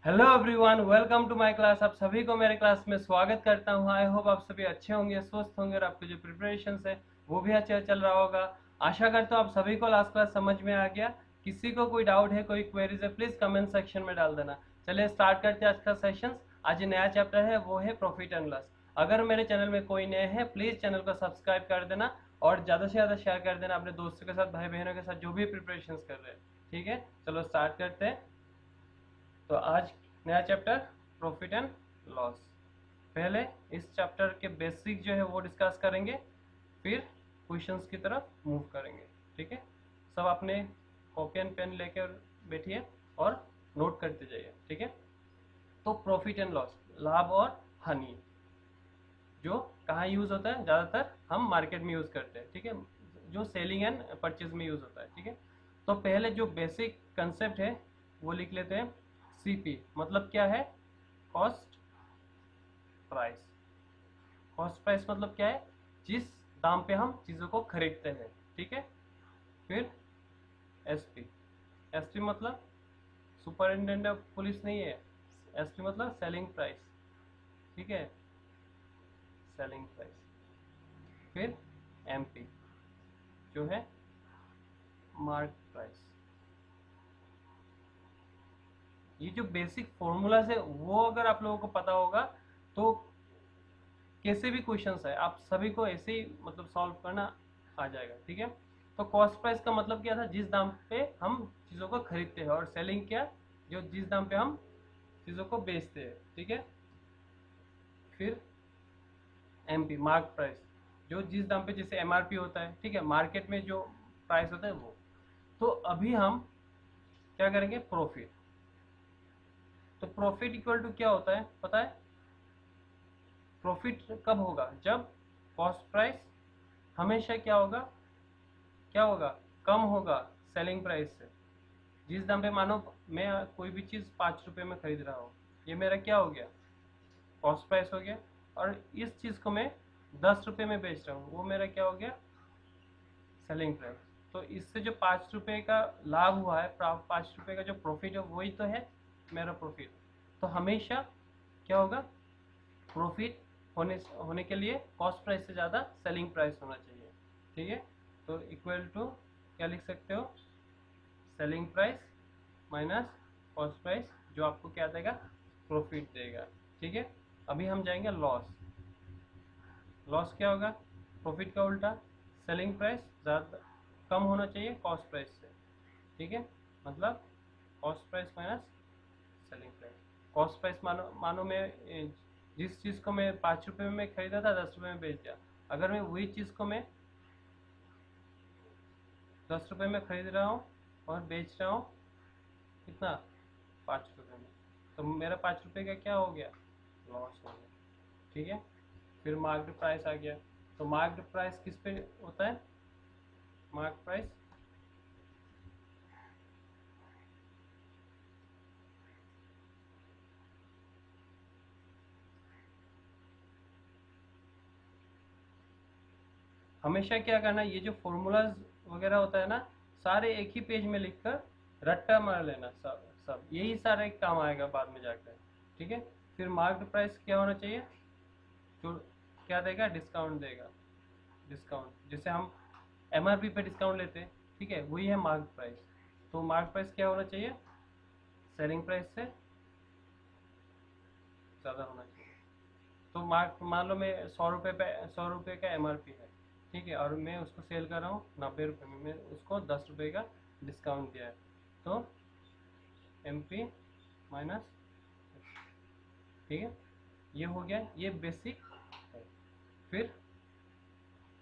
Hello everyone, welcome to my class. आप सभी को मेरे क्लास में स्वागत करता हूं। आई होप आप सभी अच्छे होंगे, स्वस्थ होंगे और आपके जो प्रिपरेशन है वो भी अच्छा चल रहा होगा। आशा करता हूं आप सभी को लास्ट क्लास समझ में आ गया। किसी को कोई डाउट है, कोई क्वेरीज है, प्लीज कमेंट सेक्शन में डाल देना। चलिए स्टार्ट करते हैं आज का सेशन। आज नया चैप्टर है, वो है प्रॉफिट एंड लॉस। अगर मेरे चैनल में कोई नए हैं, प्लीज चैनल को सब्सक्राइब कर देना और ज़्यादा से ज़्यादा शेयर कर देना अपने दोस्तों के साथ, भाई बहनों के साथ जो भी प्रिपरेशन कर रहे हैं। ठीक है, चलो स्टार्ट करते हैं। तो आज नया चैप्टर प्रॉफिट एंड लॉस। पहले इस चैप्टर के बेसिक जो है वो डिस्कस करेंगे, फिर क्वेश्चंस की तरफ मूव करेंगे। ठीक है, सब अपने कॉपी एंड पेन लेकर बैठिए और नोट करते जाइए। ठीक है, तो प्रॉफिट एंड लॉस, लाभ और हानि, जो कहाँ यूज होता है, ज़्यादातर हम मार्केट में यूज करते हैं। ठीक है, जो सेलिंग एंड परचेज में यूज होता है। ठीक है, तो पहले जो बेसिक कंसेप्ट है वो लिख लेते हैं। सीपी मतलब क्या है? Cost price. कॉस्ट प्राइस मतलब क्या है? जिस दाम पे हम चीज़ों को खरीदते हैं। ठीक है, फिर एसपी। एसपी मतलब सुपरिटेंडेंट ऑफ पुलिस नहीं है। एसपी मतलब सेलिंग प्राइस। ठीक है, सेलिंग प्राइस। फिर एमपी जो है मार्क प्राइस। ये जो बेसिक फॉर्मूलाज है वो अगर आप लोगों को पता होगा तो कैसे भी क्वेश्चंस है आप सभी को ऐसे ही मतलब सॉल्व करना आ जाएगा। ठीक है, तो कॉस्ट प्राइस का मतलब क्या था? जिस दाम पे हम चीज़ों को खरीदते हैं। और सेलिंग क्या? जो जिस दाम पे हम चीज़ों को बेचते हैं। ठीक है, फिर एमपी मार्क प्राइस, जो जिस दाम पे जैसे एमआरपी होता है। ठीक है, मार्केट में जो प्राइस होता है वो। तो अभी हम क्या करेंगे? प्रॉफिट। तो प्रॉफिट इक्वल टू क्या होता है पता है? प्रॉफिट कब होगा? जब कॉस्ट प्राइस हमेशा क्या होगा? क्या होगा? कम होगा सेलिंग प्राइस से। जिस दाम पे, मानो मैं कोई भी चीज़ 5 रुपये में खरीद रहा हूँ, ये मेरा क्या हो गया? कॉस्ट प्राइस हो गया। और इस चीज़ को मैं 10 रुपये में बेच रहा हूँ, वो मेरा क्या हो गया? Selling price. तो इससे जो 5 रुपये का लाभ हुआ है, 5 रुपये का जो प्रॉफिट है, वही तो है मेरा प्रॉफिट। तो हमेशा क्या होगा? प्रॉफिट होने होने के लिए कॉस्ट प्राइस से ज़्यादा सेलिंग प्राइस होना चाहिए। ठीक है, तो इक्वल टू क्या लिख सकते हो? Selling price minus cost price, जो आपको क्या देगा? प्रॉफिट देगा। ठीक है, अभी हम जाएंगे लॉस। लॉस क्या होगा? प्रॉफिट का उल्टा। सेलिंग प्राइस ज़्यादा कम होना चाहिए कॉस्ट प्राइस से। ठीक है, मतलब cost price minus selling price. Cost price मानो मानो मैं जिस चीज़ को मैं 5 रुपये में खरीदा था, 10 रुपये में बेच दिया। अगर मैं वही चीज़ को मैं 10 रुपये में खरीद रहा हूँ और बेच रहा हूँ कितना? 5 रुपये में, तो मेरा 5 रुपये का क्या हो गया? लॉस हो गया। ठीक है, फिर मार्केट प्राइस आ गया। तो मार्केट प्राइस किस पे होता है? मार्केट प्राइस हमेशा क्या करना, ये जो फॉर्मूलाज वगैरह होता है ना, सारे एक ही पेज में लिखकर रट्टा मार लेना। सब सब यही सारे काम आएगा बाद में जाकर। ठीक है, फिर मार्केट प्राइस क्या होना चाहिए? जो क्या देगा? डिस्काउंट देगा। डिस्काउंट, जैसे हम एमआरपी पे डिस्काउंट लेते हैं। ठीक है, वही है मार्केट प्राइस। तो मार्केट प्राइस क्या होना चाहिए? सेलिंग प्राइस से ज़्यादा होना चाहिए। तो मार्क मान लो मैं 100 रुपये पे, 100 रुपये का एमआरपी है। ठीक है, और मैं उसको सेल कर रहा हूँ 90 रुपये में, मैं उसको 10 रुपये का डिस्काउंट दिया है। तो एम पी माइनस। ठीक है, ये हो गया, ये बेसिक है। फिर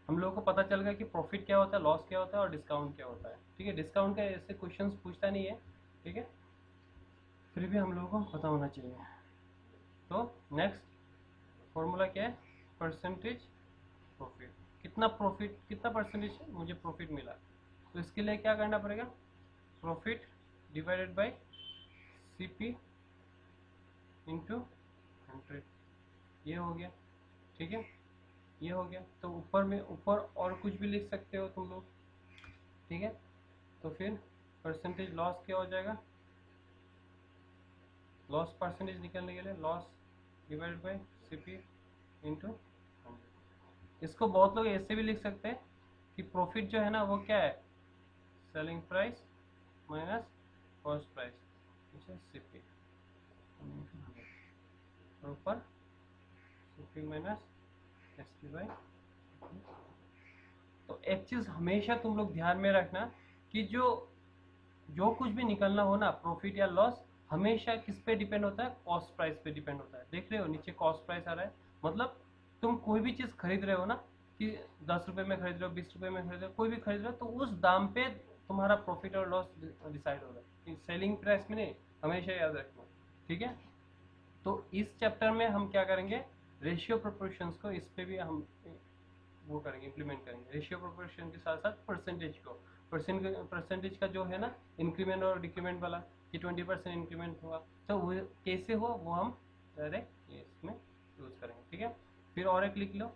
हम लोगों को पता चल गया कि प्रॉफिट क्या होता है, लॉस क्या होता है और डिस्काउंट क्या होता है। ठीक है, डिस्काउंट का ऐसे क्वेश्चंस पूछता नहीं है। ठीक है, फिर भी हम लोगों को पता होना चाहिए। तो नेक्स्ट फॉर्मूला क्या है? Percentage profit. कितना प्रॉफिट, कितना परसेंटेज मुझे प्रॉफिट मिला? तो इसके लिए क्या करना पड़ेगा? Profit divided by CP into 100। ये हो गया। ठीक है, ये हो गया। तो ऊपर में, ऊपर और कुछ भी लिख सकते हो तुम लोग। ठीक है, तो फिर परसेंटेज लॉस क्या हो जाएगा? लॉस परसेंटेज निकालने के लिए loss divided by CP into 100। इसको बहुत लोग ऐसे भी लिख सकते हैं कि प्रॉफिट जो है ना वो क्या है, selling price minus cost price CP, और ऊपर सीपी माइनस एसपी बाई। तो एक चीज हमेशा तुम लोग ध्यान में रखना कि जो कुछ भी निकलना हो ना, प्रॉफिट या लॉस, हमेशा किस पे डिपेंड होता है, कॉस्ट प्राइस पे डिपेंड होता है। देख रहे हो नीचे कॉस्ट प्राइस आ रहा है, मतलब तुम कोई भी चीज खरीद रहे हो ना, कि 10 रुपए में खरीद रहे हो, 20 रुपए में खरीद रहे हो, कोई भी खरीद रहे हो, तो उस दाम पे तुम्हारा प्रॉफिट और लॉस डिसाइड हो रहा है, सेलिंग प्राइस में नहीं। हमेशा याद रखना, ठीक है। तो इस चैप्टर में हम क्या करेंगे, रेशियो प्रोपोर्शंस को इस पे भी हम वो करेंगे, इम्प्लीमेंट करेंगे। रेशियो प्रोपोर्शन के साथ साथ परसेंटेज को, परसेंटेज का जो है ना इंक्रीमेंट और डिक्रीमेंट वाला, कि 20% इंक्रीमेंट हुआ तो वो कैसे हुआ, वो हम डायरेक्ट इसमें यूज करेंगे, ठीक है। फिर और एक लिख लो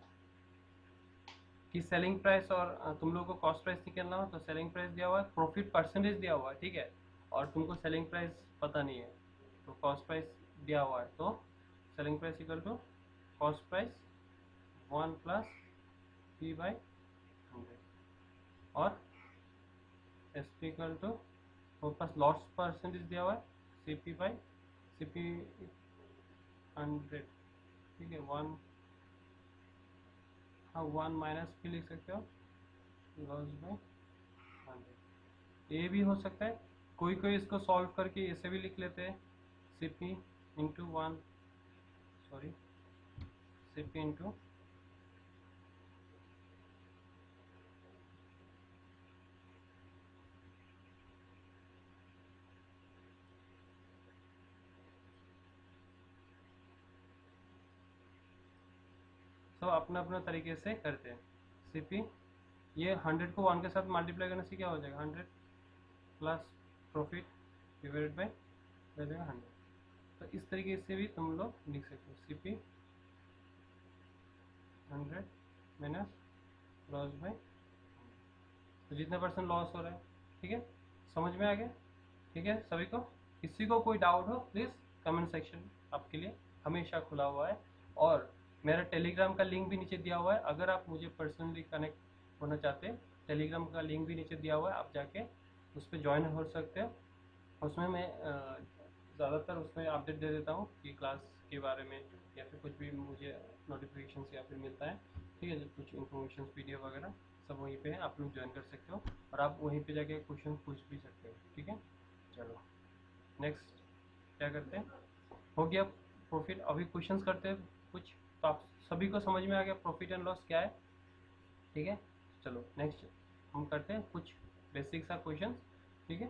कि सेलिंग प्राइस, और तुम लोगों को कॉस्ट प्राइस निकालना हो तो सेलिंग प्राइस दिया हुआ है, प्रॉफिट परसेंटेज दिया हुआ है, ठीक है, और तुमको सेलिंग प्राइस पता नहीं है तो कॉस्ट प्राइस दिया हुआ है, तो selling price equal to cost price 1 plus P by 100, और एस पी इक्वल टू वो पास लॉस परसेंटेज दिया हुआ है, C P by C P 100, ठीक है। 1, हाँ 1 माइनस पी लिख सकते हो, लॉस बाई 100। ये भी हो सकता है, कोई कोई इसको सॉल्व करके ऐसे भी लिख लेते हैं, C P into 1, sorry C P into सब अपना अपना तरीके से करते हैं। सी पी, ये 100 को 1 के साथ मल्टीप्लाई करने से क्या हो जाएगा, 100 प्लस प्रॉफिट डिवाइडेड बाई 100। तो इस तरीके से भी तुम लोग लिख सकते हो, C P 100 minus loss by, तो जितना परसेंट लॉस हो रहा है, ठीक है। समझ में आ गया, ठीक है सभी को। किसी को कोई डाउट हो प्लीज़ कमेंट सेक्शन आपके लिए हमेशा खुला हुआ है, और मेरा टेलीग्राम का लिंक भी नीचे दिया हुआ है। अगर आप मुझे पर्सनली कनेक्ट होना चाहते हैं, टेलीग्राम का लिंक भी नीचे दिया हुआ है, आप जाके उस पर ज्वाइन हो सकते हो। उसमें मैं ज़्यादातर उसमें अपडेट दे देता हूँ कि क्लास के बारे में, या फिर कुछ भी मुझे नोटिफिकेशन या फिर मिलता है, ठीक है, जो कुछ इन्फॉर्मेशन पीडीएफ वगैरह सब वहीं पे है, आप लोग ज्वाइन कर सकते हो, और आप वहीं पे जाके क्वेश्चन पूछ भी सकते हो, ठीक है। चलो नेक्स्ट क्या करते हैं, हो गया प्रॉफिट। अभी क्वेश्चंस करते हैं कुछ, तो आप सभी को समझ में आ गया प्रॉफिट एंड लॉस क्या है, ठीक है। चलो नेक्स्ट हम करते हैं कुछ बेसिक सा क्वेश्चन, ठीक है।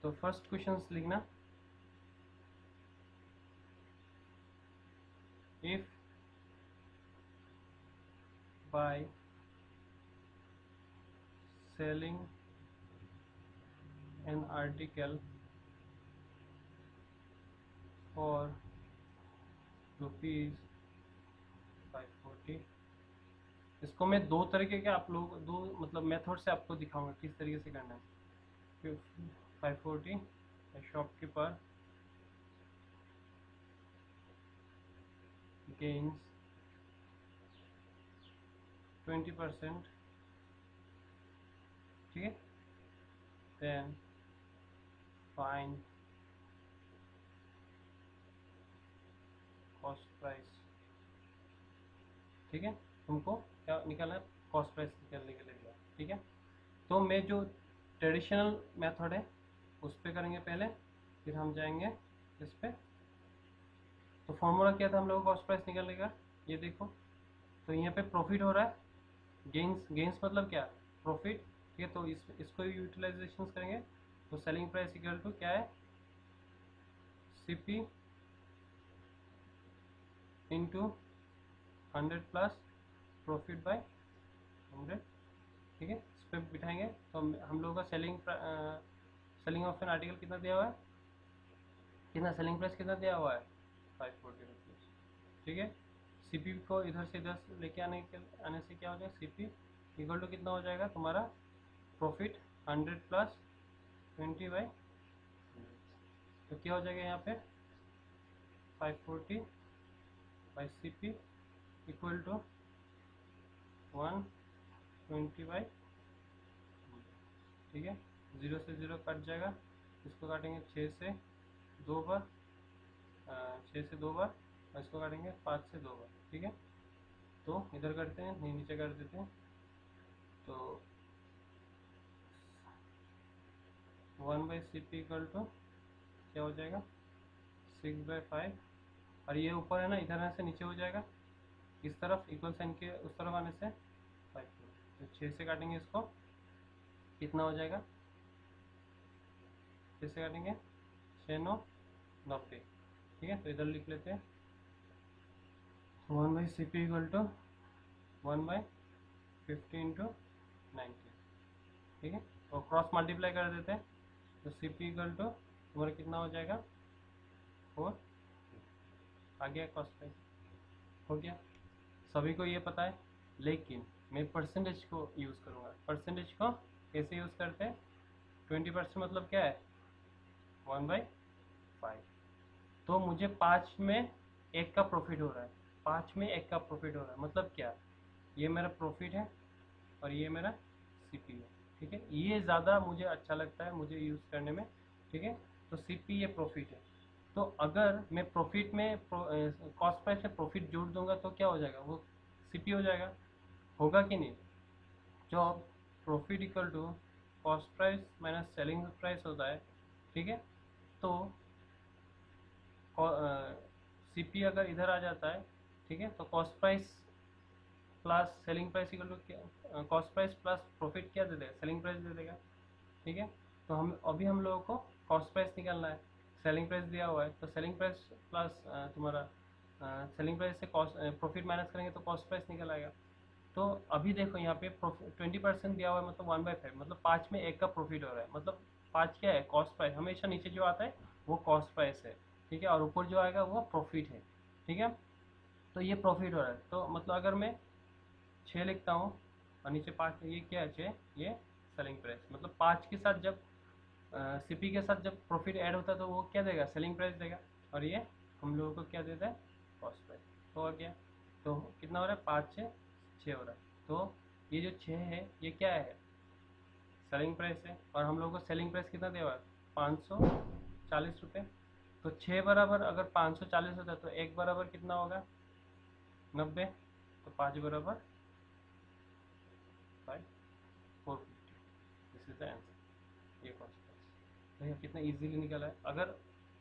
तो फर्स्ट क्वेश्चन लिखना, if by selling an article for rupees 540, इसको मैं दो तरीके के आप लोग दो मतलब मेथड से आपको दिखाऊंगा किस तरीके से करना है। 540 शॉपकीपर gains 20%, ठीक है, then find कॉस्ट प्राइस, ठीक है। तुमको क्या निकालना है, कॉस्ट प्राइस निकालने के लिए दिया, ठीक है। तो मैं जो ट्रेडिशनल मेथड है उस पर करेंगे पहले, फिर हम जाएंगे इस पे। तो फॉर्मूला क्या था हम लोग कॉस्ट प्राइस निकालने का, ये देखो। तो यहाँ पे प्रॉफिट हो रहा है, गेंस, गेंस मतलब क्या, प्रॉफिट, ठीक है। तो इसको यूटिलाइजेशन करेंगे, तो सेलिंग प्राइस इक्वल टू क्या है, CP into 100 plus profit by 100, ठीक है। इस पर बिठाएंगे तो हम लोगों का सेलिंग ऑफ एन आर्टिकल कितना दिया हुआ है, कितना सेलिंग प्राइस कितना दिया हुआ है, 540 रुपीज़, ठीक है। सीपी को इधर से इधर लेके आने से क्या हो जाएगा, सीपी इक्वल टू कितना हो जाएगा तुम्हारा प्रॉफिट 100 प्लस 20 बाई, तो क्या हो जाएगा यहाँ पे 540 by C P equal to 120 by, ठीक है। 0 से 0 कट जाएगा, इसको काटेंगे 6 से 2 बार, 6 से 2 बार, और इसको काटेंगे 5 से 2 बार, ठीक है। तो इधर करते हैं, नहीं नीचे कर देते हैं, तो 1 by C P equal to क्या हो जाएगा 6 बाई 5, और ये ऊपर है ना, इधर आने से नीचे हो जाएगा, इस तरफ इक्वल साइन के उस तरफ आने से 5, तो 6 से काटेंगे इसको, कितना हो जाएगा, 6 से काटेंगे 6 9 90, ठीक है। तो इधर लिख लेते हैं 1 by C P equal to 1 by 50 into 90, ठीक है। और क्रॉस मल्टीप्लाई कर देते हैं, तो सी पी इक्वल टू तुम्हारा कितना हो जाएगा 4, आ गया कॉस्ट प्राइस, हो गया। सभी को ये पता है, लेकिन मैं परसेंटेज को यूज़ करूँगा। परसेंटेज को कैसे यूज़ करते हैं, 20% मतलब क्या है 1 बाई 5, तो मुझे 5 में 1 का प्रॉफिट हो रहा है, 5 में 1 का प्रॉफिट हो रहा है, मतलब क्या, ये मेरा प्रॉफिट है और ये मेरा सीपी है, ठीक है। ये ज़्यादा मुझे अच्छा लगता है मुझे यूज़ करने में, ठीक है। तो सीपी ये प्रॉफिट है, तो अगर मैं प्रॉफिट में कॉस्ट प्राइस में प्रॉफिट जोड़ दूंगा तो क्या हो जाएगा, वो सीपी हो जाएगा, होगा कि नहीं। जो profit equal to cost price minus selling price होता है, ठीक है। तो सीपी अगर इधर आ जाता है, ठीक है, तो cost price plus selling price equal to क्या, कॉस्ट प्राइस प्लस प्रॉफिट क्या दे देगा, सेलिंग प्राइस दे देगा, ठीक है। तो हम लोगों को कॉस्ट प्राइस निकालना है, सेलिंग प्राइस दिया हुआ है, तो सेलिंग प्राइस प्लस तुम्हारा सेलिंग प्राइस से कॉस्ट प्रॉफिट माइनस करेंगे तो कॉस्ट प्राइस निकल आएगा। तो अभी देखो यहाँ पे 20% दिया हुआ है, मतलब 1/5, मतलब 5 में 1 का प्रॉफिट हो रहा है, मतलब 5 क्या है कॉस्ट प्राइस, हमेशा नीचे जो आता है वो कॉस्ट प्राइस है, ठीक है, और ऊपर जो आएगा वो प्रॉफिट है, ठीक है। तो ये प्रॉफिट हो रहा है, तो मतलब अगर मैं 6 लिखता हूँ और नीचे 5, ये क्या है 6, ये सेलिंग प्राइस, मतलब 5 के साथ जब सीपी के साथ जब प्रॉफिट ऐड होता है तो वो क्या देगा, सेलिंग प्राइस देगा, और ये हम लोगों को क्या देता है, कॉस्ट प्राइस। तो हो गया, तो कितना हो रहा है 5 से 6 हो रहा है, तो ये जो 6 है ये क्या है, सेलिंग प्राइस है, और हम लोगों को सेलिंग प्राइस कितना देगा 540 रुपये। तो 6 बराबर अगर 540 होता है तो 1 बराबर कितना होगा 90, तो 5 बराबर 450, दिस इज द आंसर, ये कॉस्ट प्राइस। भैया कितना इजीली निकला है, अगर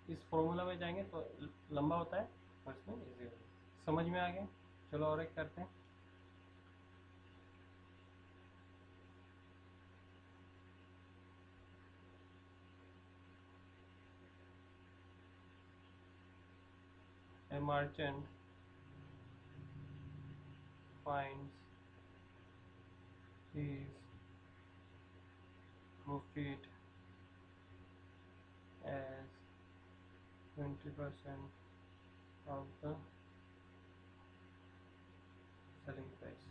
इस फॉर्मूला में जाएंगे तो लंबा होता है और इसमें इजी होता है। समझ में आ गया, चलो और एक करते हैं। A merchant finds his profit as 20% of the selling price.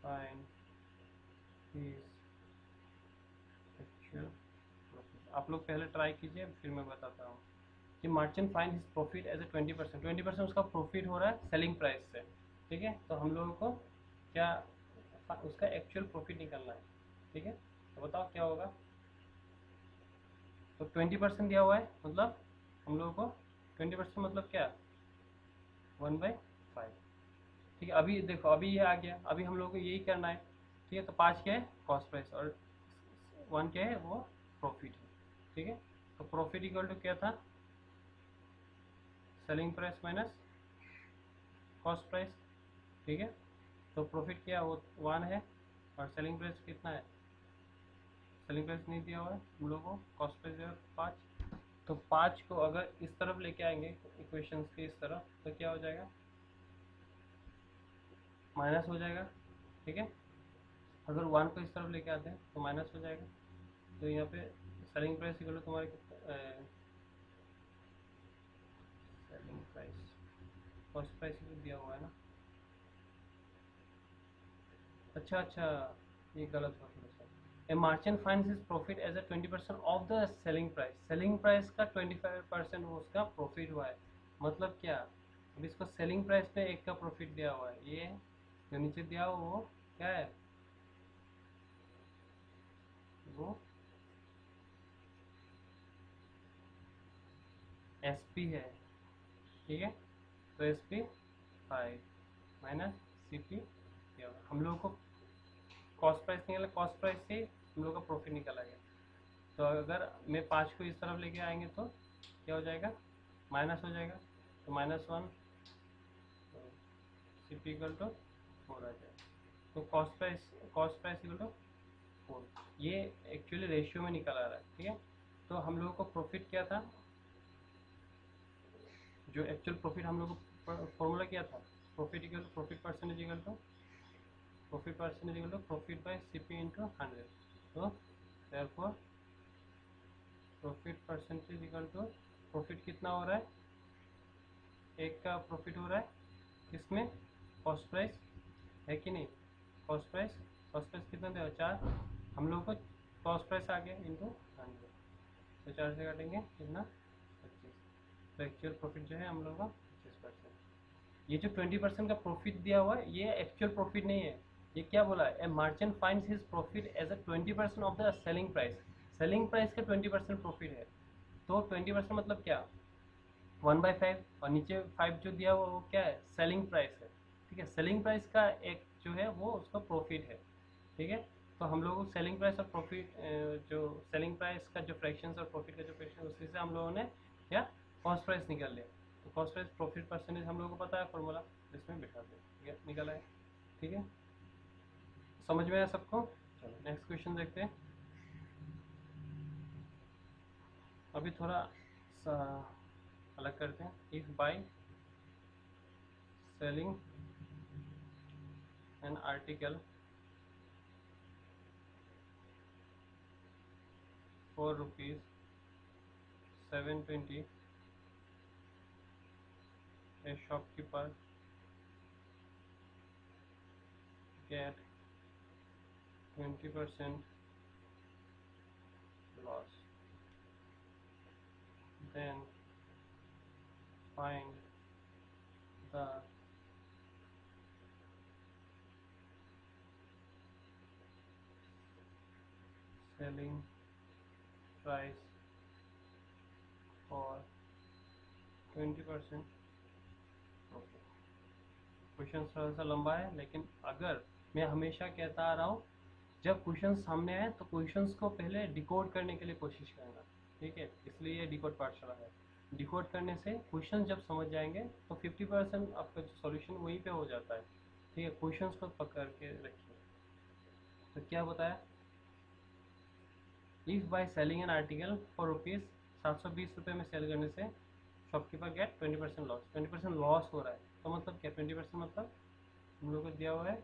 Find his actual profit। आप लोग पहले ट्राई कीजिए फिर मैं बताता हूँ कि merchant find his profit as a 20%, 20% उसका प्रॉफिट हो रहा है सेलिंग प्राइस से, ठीक है। तो हम लोगों को क्या उसका एक्चुअल प्रॉफिट निकालना है, ठीक है। तो बताओ क्या होगा, तो 20% दिया हुआ है, मतलब हम लोगों को 20% मतलब क्या 1/5, ठीक है। अभी देखो अभी ये आ गया, अभी हम लोगों को यही करना है, ठीक है। तो 5 क्या है कॉस्ट प्राइस और 1 क्या है वो प्रॉफिट है, ठीक है। तो प्रॉफिट इक्वल टू क्या था, selling price minus cost price, ठीक है। तो प्रॉफिट क्या वो 1 है और सेलिंग प्राइस कितना है, सेलिंग प्राइस नहीं दिया हुआ है हम लोगों को, कॉस्ट प्राइस है 5। तो 5 को अगर इस तरफ लेके आएंगे इक्वेशंस के इस तरफ तो क्या हो जाएगा, माइनस हो जाएगा, ठीक है। अगर 1 को इस तरफ लेके आते हैं तो माइनस हो जाएगा। तो यहाँ पे सेलिंग प्राइस इक्वल टू तुम्हारे सेलिंग प्राइस कॉस्ट प्राइस भी दिया हुआ है ना, अच्छा अच्छा, ये गलत हो थोड़ा सा। A merchant finds his profit as a 20% of the selling price, selling price का 25% वो उसका प्रॉफिट हुआ है। मतलब क्या, अब इसको सेलिंग प्राइस पे एक का प्रॉफिट दिया हुआ है, ये जो नीचे दिया हुआ वो क्या है, वो एस पी है, ठीक है। तो S P 5 minus C P, हम लोगों को कॉस्ट प्राइस निकाला, कॉस्ट प्राइस से हम लोग का प्रॉफिट निकाला गया। तो अगर मैं 5 को इस तरफ लेके आएंगे तो क्या हो जाएगा, माइनस हो जाएगा। तो -1 सी पी इक्वल टू 4 आ जाएगा। तो कॉस्ट प्राइस इक्वल टू 4, ये एक्चुअली रेशियो में निकल आ रहा है, ठीक है। तो हम लोगों को प्रॉफिट क्या था, जो एक्चुअल प्रॉफिट हम लोग को फॉर्मूला क्या था, profit percentage equal to profit by CP into 100। तो therefore profit percentage equal to profit कितना हो रहा है, एक का प्रॉफिट हो रहा है किसमें, कॉस्ट प्राइस है कि नहीं, कॉस्ट प्राइस कितना देगा 4, हम लोग को कॉस्ट प्राइस आ गया इंटू 100, तो 4 से काटेंगे कितना 25। तो एक्चुअल प्रॉफिट जो है हम लोग का 25%। ये जो 20% का प्रॉफिट दिया हुआ है ये एक्चुअल प्रॉफिट नहीं है, ये क्या बोला है, a merchant finds his profit as a 20% of the selling price, selling price का 20% प्रॉफिट है। तो 20% मतलब क्या, 1/5, और नीचे 5 जो दिया हुआ वो क्या है, सेलिंग प्राइस है, ठीक है। सेलिंग प्राइस का एक जो है वो उसका प्रॉफिट है, ठीक है। तो हम लोग सेलिंग प्राइस और प्रॉफिट, जो सेलिंग प्राइस का जो फ्रैक्शन और प्रॉफिट का जो फ्रैक्शन, उसी से हम लोगों ने क्या कॉस्ट प्राइस निकाल लिया। तो कॉस्ट प्राइस प्रॉफिट परसेंटेज हम लोगों को पता है फॉर्मूला, इसमें बिठा दे, ठीक है, निकला है, ठीक है। समझ में आया सबको। चलो नेक्स्ट क्वेश्चन देखते हैं। अभी थोड़ा सा अलग करते हैं। If by selling an article for rupees 720, a shopkeeper get 20% loss, then find the selling price for 20% profit। Question थोड़ा सा लंबा है, लेकिन अगर मैं हमेशा कहता आ रहा हूँ, जब क्वेश्चन सामने आए तो क्वेश्चंस को पहले डिकोड करने के लिए कोशिश करना, ठीक है। इसलिए ये डिकोड पाठशाला है। डिकोड करने से क्वेश्चन जब समझ जाएंगे तो 50% आपका जो सॉल्यूशन वहीं पे हो जाता है, ठीक है। क्वेश्चंस को पकड़ के रखिए। तो क्या बताया, if by selling an article for rupees 720 में सेल करने से शॉपकीपर गेट 20% लॉस, 20% लॉस हो रहा है। तो मतलब क्या 20% मतलब हम लोग को दिया हुआ है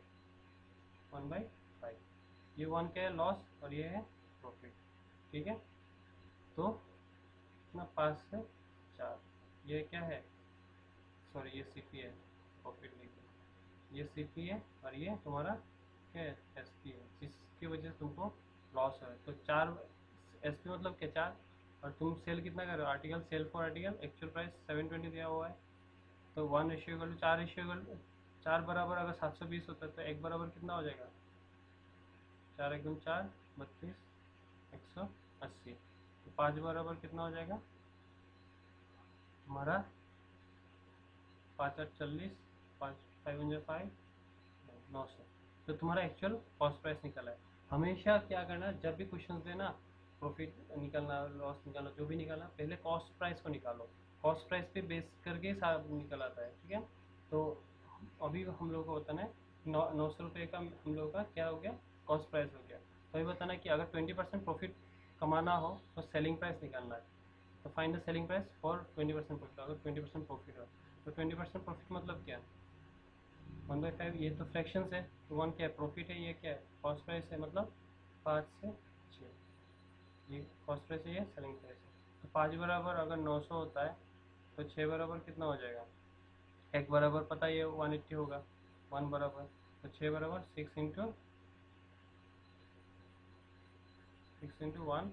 1/5, ये 1 क्या है लॉस और ये है प्रॉफिट, ठीक है। तो ना 5 से 4, ये क्या है, सॉरी ये सी पी है, प्रॉफिट लिखिए, ये सी पी है और ये तुम्हारा क्या है एस पी है, जिसकी वजह से तुमको लॉस है। तो 4 एस पी मतलब क्या 4, और तुम सेल कितना कर रहे हो, article sell for article actual price 720 दिया हुआ है। तो 1:4 4 बराबर अगर 720 होता है तो 1 बराबर कितना हो जाएगा, 4 एकदम 4 32 180। तो 5 बराबर कितना हो जाएगा हमारा, 5 8 40, 5 5 900। तो तुम्हारा एक्चुअल कॉस्ट प्राइस निकला है। हमेशा क्या करना, जब भी क्वेश्चन देना, प्रॉफिट निकालना लॉस निकालना जो भी निकालना, पहले कॉस्ट प्राइस को निकालो, कॉस्ट प्राइस पे बेस करके निकल आता है, ठीक है। तो अभी हम लोग को बताना है 900 रुपये का हम लोग का क्या हो गया, कॉस्ट प्राइस हो गया। तो अभी बताना है कि अगर 20% प्रॉफिट कमाना हो तो सेलिंग प्राइस निकालना है। तो find the selling price for 20% profit, अगर 20% प्रॉफिट हो तो 20% प्रॉफिट मतलब क्या, 1/5, ये तो फ्रैक्शन है, तो 1 क्या है प्रॉफिट है, ये क्या है कॉस्ट प्राइस है, मतलब 5 से 6, ये कॉस्ट प्राइस है, ये सेलिंग प्राइस है। तो 5 बराबर अगर 900 होता है तो 6 बराबर कितना हो जाएगा, 1 बराबर पता है ये 180 होगा, 1 बराबर, तो 6 बराबर 6 इंटू 6 इंटू 1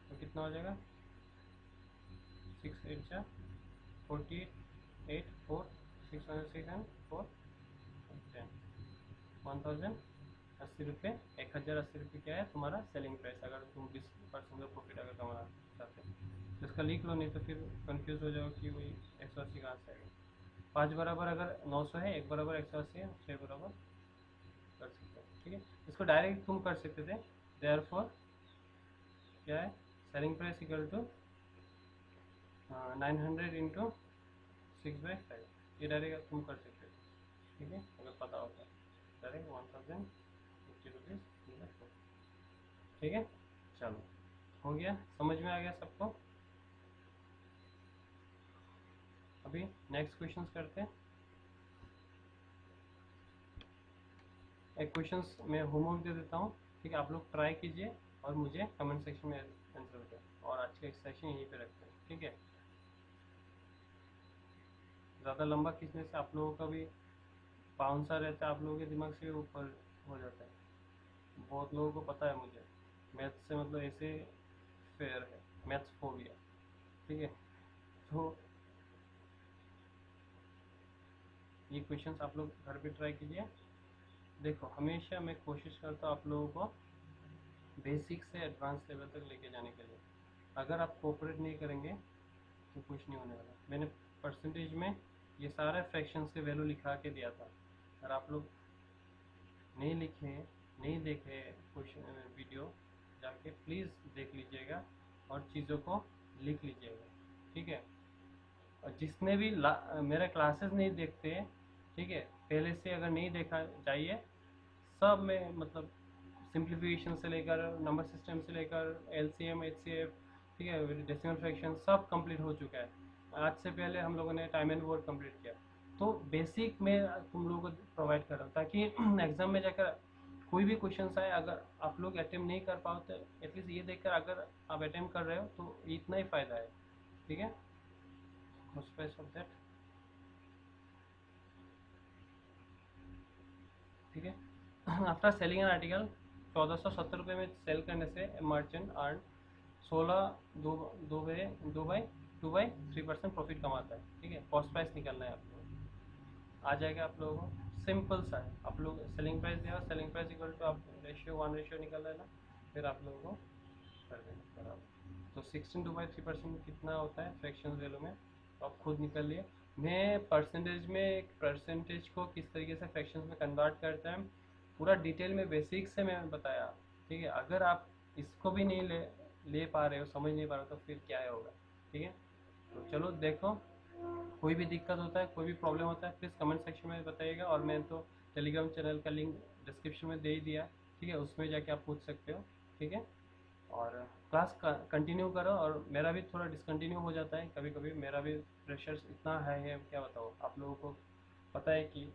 तो कितना हो जाएगा 6 8 जा 48 4 606 एंड 4 10 1080 रुपये 1080 रुपये क्या है तुम्हारा सेलिंग प्राइस, अगर तुम 20% का प्रॉफिट अगर कमाना चाहते हो तो इसका लिख लो, नहीं तो फिर कंफ्यूज हो जाओ कि वही 180 कहाँ से आएगा। 5 बराबर अगर 900 है, 1 बराबर 180 है, 6 बराबर कर सकते हो। ठीक है, इसको डायरेक्ट तुम कर सकते थे, देयरफॉर क्या है selling price equal to 900 into 6/5, ये डायरेक्ट तुम कर सकते हो। ठीक है, अगर पता होता है डायरेक्ट 1050 रुपीज़। ठीक है, चलो हो गया, समझ में आ गया सबको। अभी नेक्स्ट क्वेश्चन करते हैं। एक क्वेश्चन मैं होमवर्क दे देता हूँ, ठीक है, आप लोग ट्राई कीजिए और मुझे कमेंट सेक्शन में आंसर दें, और आज का सेशन यहीं पे रखते हैं। ठीक है, ज़्यादा लंबा खींचने से आप लोगों का भी बाउंसा रहता है, आप लोगों के दिमाग से भी ऊपर हो जाता है। बहुत लोगों को पता है मुझे मैथ्स से मतलब ऐसे फेयर है, मैथ्स फोबिया। ठीक है, तो ये क्वेश्चंस आप लोग घर पे ट्राई कीजिए। देखो, हमेशा मैं कोशिश करता हूँ आप लोगों को बेसिक से एडवांस लेवल तक लेके जाने के लिए। अगर आप कोऑपरेट नहीं करेंगे तो कुछ नहीं होने वाला। मैंने परसेंटेज में ये सारे फ्रैक्शंस के वैल्यू लिखा के दिया था, अगर आप लोग नहीं लिखे, नहीं देखे क्वेश्चन वीडियो, जाके प्लीज़ देख लीजिएगा और चीज़ों को लिख लीजिएगा। ठीक है, और जिसने भी मेरा क्लासेस नहीं देखते, ठीक है, पहले से अगर नहीं देखा चाहिए, सब में मतलब सिंप्लीफिकेशन से लेकर नंबर सिस्टम से लेकर एलसीएम एचसीएफ, ठीक है, डेसिमल फ्रैक्शन सब कंप्लीट हो चुका है। आज से पहले हम लोगों ने टाइम एंड वर्ड कंप्लीट किया, तो बेसिक में तुम लोगों को प्रोवाइड कर रहा हूँ ताकि एग्जाम में जाकर कोई भी क्वेश्चन आए, अगर आप लोग अटेम्प्ट नहीं कर पाओ तो एटलीस्ट ये देखकर अगर आप अटेम्प्ट कर रहे हो तो इतना ही फायदा है। ठीक है, ऑफ दैट। ठीक है, आफ्टर सेलिंग एन आर्टिकल 1470 रुपये में सेल करने से मर्चेंट अर्न 2/3% प्रॉफिट कमाता है। ठीक है, कॉस्ट प्राइस निकलना है आप लोग, आ जाएगा आप लोगों को, सिंपल सा है। आप लोग सेलिंग प्राइस दिया, सेलिंग प्राइस इक्वल टू आप रेशियो 1 रेशियो निकल देना, फिर आप लोगों को कर देना बराबर। तो 16/3% कितना होता है फ्रैक्शन वैल्यू में, तो आप खुद निकल लिए। मैं परसेंटेज को किस तरीके से फ्रैक्शंस में कन्वर्ट करते हैं पूरा डिटेल में बेसिक से मैं बताया। ठीक है, अगर आप इसको भी नहीं ले पा रहे हो, समझ नहीं पा रहे हो, तो फिर क्या होगा। ठीक है, तो चलो देखो, कोई भी दिक्कत होता है, कोई भी प्रॉब्लम होता है, प्लीज़ कमेंट सेक्शन में बताइएगा, और मैं तो टेलीग्राम चैनल का लिंक डिस्क्रिप्शन में दे ही दिया। ठीक है, उसमें जाके आप पूछ सकते हो। ठीक है, और क्लास कंटिन्यू करो, और मेरा भी थोड़ा डिसकंटिन्यू हो जाता है कभी कभी, मेरा भी प्रेशर इतना हाई है क्या बताओ। आप लोगों को पता है कि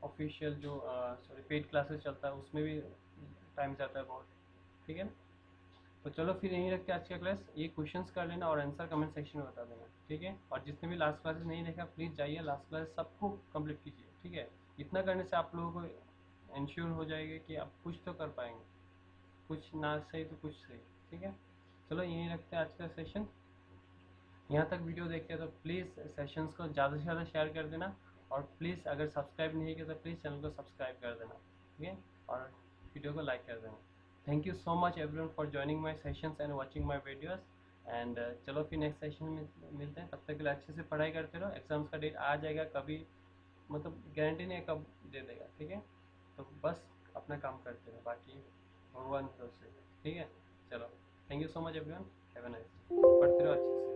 ऑफिशियल जो सॉरी पेड क्लासेस चलता है उसमें भी टाइम जाता है बहुत। ठीक है, तो चलो फिर यहीं रखते हैं आज का क्लास। ये क्वेश्चंस कर लेना और आंसर कमेंट सेक्शन में बता देना। ठीक है, और जिसने भी लास्ट क्लासेस नहीं देखा प्लीज़ जाइए, लास्ट क्लास सबको कंप्लीट कीजिए। ठीक है, इतना करने से आप लोगों को इंश्योर हो जाएगा कि आप कुछ तो कर पाएंगे, कुछ ना सही तो कुछ सही। ठीक है, चलो यहीं रखते हैं आज का सेशन। यहाँ तक वीडियो देखते हैं तो प्लीज़ सेशंस को ज़्यादा से ज़्यादा शेयर कर देना, और प्लीज़ अगर सब्सक्राइब नहीं किया तो प्लीज़ चैनल को सब्सक्राइब कर देना। ठीक है, और वीडियो को लाइक कर देना। Thank you so much everyone for joining my sessions and watching my videos. And चलो फिर नेक्स्ट सेशन में मिलते हैं, तब तक के लिए अच्छे से पढ़ाई करते रहो। एग्जाम्स का डेट आ जाएगा कभी, मतलब गारंटी नहीं है कब दे देगा। ठीक है, तो बस अपना काम करते रहो, बाकी भगवान भरोसे। ठीक है, चलो thank you so much everyone, have a nice day, पढ़ते रहो अच्छे से।